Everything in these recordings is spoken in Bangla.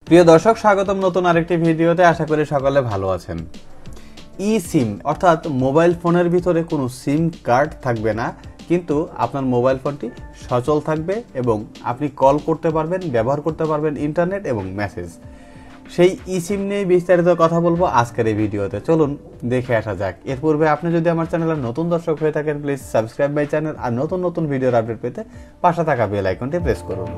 প্রিয় দর্শক, স্বাগতম নতুন আরেকটি ভিডিওতে। আশা করি সকলে ভালো আছেন। ই সিম অর্থাৎ মোবাইল ফোনের ভিতরে কোনো সিম কার্ড থাকবে না, কিন্তু আপনার মোবাইল ফোনটি সচল থাকবে এবং আপনি কল করতে পারবেন, ব্যবহার করতে পারবেন ইন্টারনেট এবং মেসেজ। সেই ই সিম নিয়ে বিস্তারিত কথা বলবো আজকের এই ভিডিওতে। চলুন দেখে আসা যাক। এর পূর্বে আপনি যদি আমার চ্যানেলের নতুন দর্শক হয়ে থাকেন, প্লিজ সাবস্ক্রাইব মাই চ্যানেল আর নতুন নতুন ভিডিওর আপডেট পেতে পাশে থাকা বেল আইকনটি প্রেস করুন।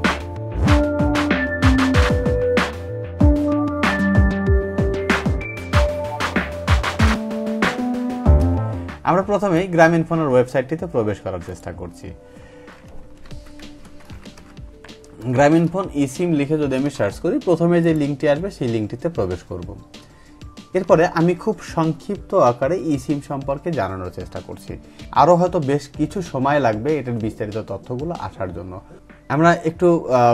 আমরা প্রথমেই গ্রামীণ ফোনের ওয়েবসাইটটিতে প্রবেশ করার চেষ্টা করছি। গ্রামীণ ফোন ই সিম লিখে যদি আমি সার্চ করি, প্রথমে যে লিঙ্কটি আসবে সেই লিঙ্কটিতে প্রবেশ করব। এরপরে আমি খুব সংক্ষিপ্ত আকারে ই সিম সম্পর্কে জানানোর চেষ্টা করছি। আরও হয়তো বেশ কিছু সময় লাগবে এটার বিস্তারিত তথ্যগুলো আসার জন্য। আমরা একটু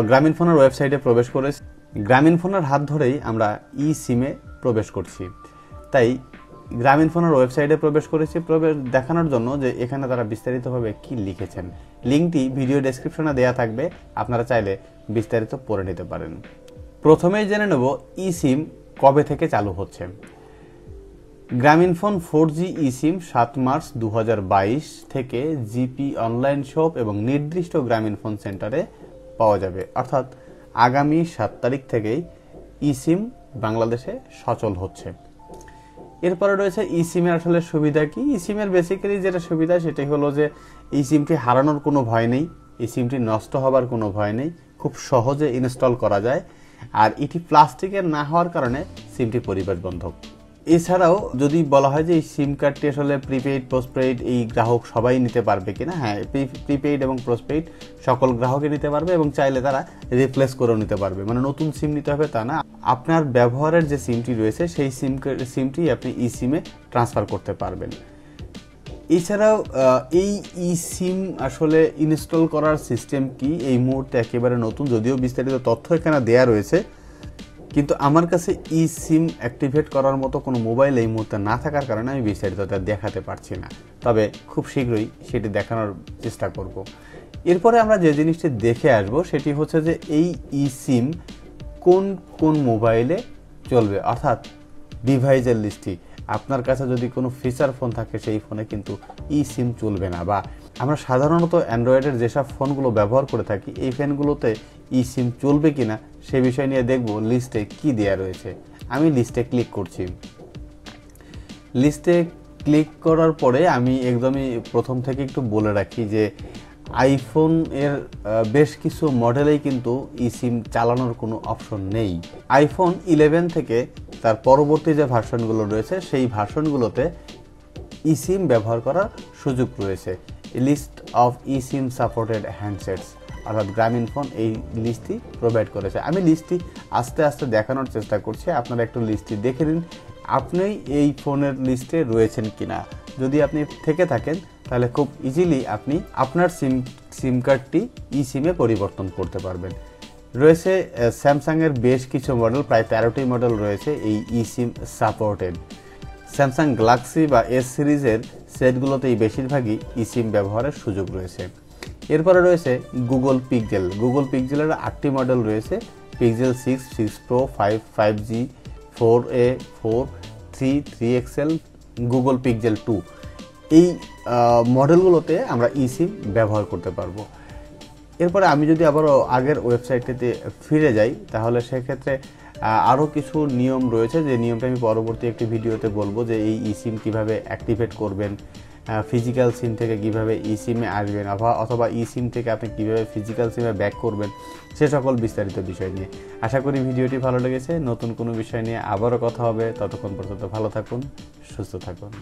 গ্রামীণ ফোনের ওয়েবসাইটে প্রবেশ করেছি। গ্রামীণ ফোনের হাত ধরেই আমরা ই সিমে প্রবেশ করছি। তাই গ্রামীণ ফোনের ওয়েবসাইটে প্রবেশ করেছি দেখানোর জন্য যে এখানে তারা বিস্তারিতভাবে কি লিখেছেন। লিঙ্কটি ভিডিও ডেসক্রিপশনে দেওয়া থাকবে, আপনারা চাইলে বিস্তারিত পড়ে নিতে পারেন। প্রথমেই জেনে নেব ই সিম কবে থেকে চালু হচ্ছে। গ্রামীণ ফোন 4G ই সিম 7 মার্চ 2022 থেকে জিপি অনলাইন শপ এবং নির্দিষ্ট গ্রামীণ ফোন সেন্টারে পাওয়া যাবে, অর্থাৎ আগামী 7 তারিখ থেকেই ই সিম বাংলাদেশে সচল হচ্ছে। এরপরে রয়েছে ই সিমের আসলে সুবিধা কি। ই সিমের বেসিক্যালি যেটা সুবিধা সেটাই হলো যে এই সিমটি হারানোর কোনো ভয় নেই, এই সিমটি নষ্ট হবার কোনো ভয় নেই, খুব সহজে ইনস্টল করা যায়। আর এটি প্লাস্টিকের না হওয়ার কারণে সিমটি পরিবেশ বান্ধব। এছাড়াও যদি বলা হয় যে এই সিম কার্ডটি আসলে প্রিপেইড পোস্টপেইড এই গ্রাহক সবাই নিতে পারবে কিনা, হ্যাঁ, প্রিপেইড এবং পোস্টপেইড সকল গ্রাহকই নিতে পারবে এবং চাইলে তারা রিপ্লেস করেও নিতে পারবে। মানে নতুন সিম নিতে হবে তা না, আপনার ব্যবহারের যে সিমটি রয়েছে সেই সিমটি আপনি ই সিমে ট্রান্সফার করতে পারবেন। এছাড়াও এই ই সিম আসলে ইনস্টল করার সিস্টেম কি এই মুহূর্তে একেবারে নতুন, যদিও বিস্তারিত তথ্য এখানে দেয়া রয়েছে, কিন্তু আমার কাছে ই সিম অ্যাক্টিভেট করার মতো কোনো মোবাইল এই মুহূর্তে না থাকার কারণে আমি বিস্তারিতটা দেখাতে পারছি না। তবে খুব শীঘ্রই সেটি দেখানোর চেষ্টা করব। এরপরে আমরা যে জিনিসটি দেখে আসব সেটি হচ্ছে যে এই ই সিম কোন কোন মোবাইলে চলবে, অর্থাৎ ডিভাইসের লিস্টটি। আপনার কাছে যদি কোনো ফিচার ফোন থাকে সেই ফোনে কিন্তু ই সিম চলবে না, বা আমরা সাধারণত অ্যান্ড্রয়েডের যেসব ফোনগুলো ব্যবহার করে থাকি এই ফোনগুলোতে ই সিম চলবে কিনা সে বিষয় নিয়ে দেখব লিস্টে কি দেয়া রয়েছে। আমি লিস্টে ক্লিক করছি। লিস্টে ক্লিক করার পরে আমি একদমই প্রথম থেকে একটু বলে রাখি যে আইফোন এর বেশ কিছু মডেলেই কিন্তু ই সিম চালানোর কোনো অপশন নেই। আইফোন 11 থেকে তার পরবর্তী যে ভার্সনগুলো রয়েছে সেই ভার্সনগুলোতে ই সিম ব্যবহার করার সুযোগ রয়েছে। List of eSIM supported handsets, অর্থাৎ গ্রামীণ ফোন এই লিস্টটি প্রোভাইড করেছে। আমি লিস্টটি আস্তে আস্তে দেখানোর চেষ্টা করছি, আপনারা একটু লিস্টটি দেখে নিন আপনি এই ফোনের লিস্টে রয়েছেন কিনা। যদি আপনি থেকে থাকেন তাহলে খুব ইজিলি আপনি আপনার সিম কার্ডটি ই সিমে পরিবর্তন করতে পারবেন। রয়েছে স্যামসাংয়ের বেশ কিছু মডেল, প্রায় 13টি মডেল রয়েছে এই ই সিম সাপোর্টেড। স্যামসাং গ্যালাক্সি বা এস সিরিজের সেটগুলোতেই বেশিরভাগই ই সিম ব্যবহারের সুযোগ রয়েছে। এরপরে রয়েছে গুগল পিক্সেল। গুগল পিক্সেলের 8টি মডেল রয়েছে, pixel 6, 6 Pro, 5, 5G, 4A, 4, 3, 3XL, Google pixel 2। এই মডেলগুলোতে আমরা ই সিম ব্যবহার করতে পারবো। এরপরে আমি যদি আবারও আগের ওয়েবসাইটটিতে ফিরে যাই তাহলে সেক্ষেত্রে আরও কিছু নিয়ম রয়েছে, যে নিয়মটা আমি পরবর্তী একটি ভিডিওতে বলবো, যে এই ই সিম কীভাবে অ্যাক্টিভেট করবেন, ফিজিক্যাল সিম থেকে কীভাবে ই সিমে আসবেন, অথবা ই সিম থেকে আপনি কীভাবে ফিজিক্যাল সিমে ব্যাক করবেন, সে সকল বিস্তারিত বিষয় নিয়ে। আশা করি ভিডিওটি ভালো লেগেছে। নতুন কোনো বিষয় নিয়ে আবারও কথা হবে, ততক্ষণ পর্যন্ত ভালো থাকুন, সুস্থ থাকুন।